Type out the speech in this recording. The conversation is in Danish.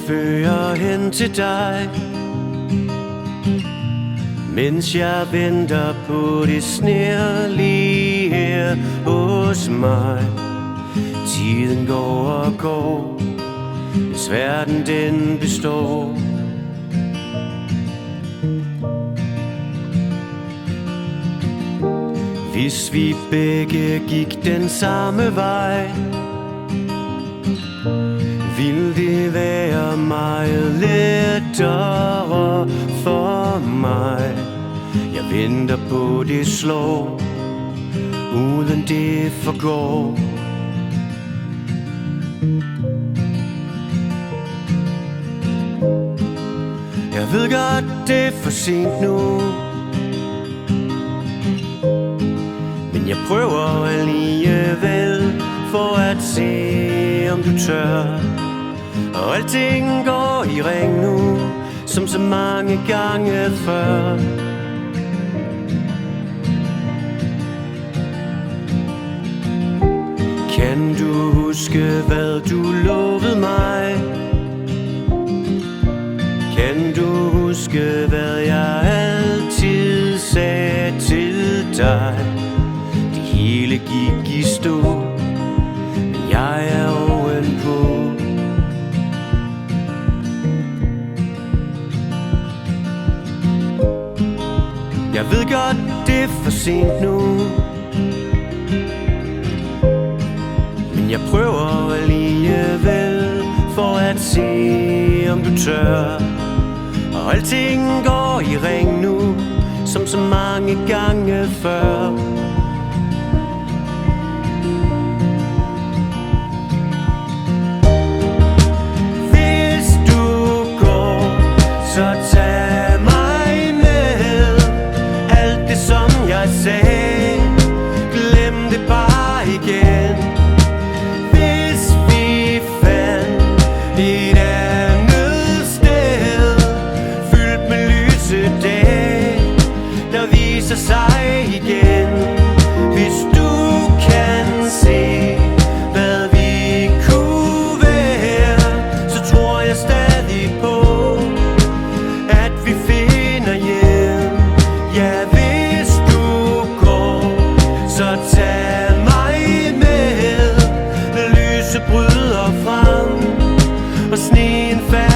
fører hen til dig, mens jeg venter på det sner lige her hos mig. Tiden går og går, hvis verden den består. Hvis vi begge gik den samme vej, ville det være meget lettere for mig. Jeg venter på det slår, uden det forgår. Jeg ved godt, det er for sent nu, men jeg prøver alligevel for at se, om du tør. Og alting går i ring nu, som så mange gange før. Kan du huske, hvad du lovede mig? Kan du huske, hvad jeg altid sagde til dig? Det hele gik i stå, men jeg er ovenpå. Jeg ved godt, det er for sent nu, men jeg prøver alligevel for at se, om du tør. Og alting går i ring nu, som så mange gange før. Hvis du går, så tag mig med. Alt det som jeg sagde, glem det bare igen. Hvis vi fandt et andet sted, fyldt med lysedage, der viser sig igen. Hvis du kan se, hvad vi kunne være, så tror jeg stadig på, at vi finder hjem. Ja, hvis du går, så tag mig med. Når lyset bryder frem, og sneen falder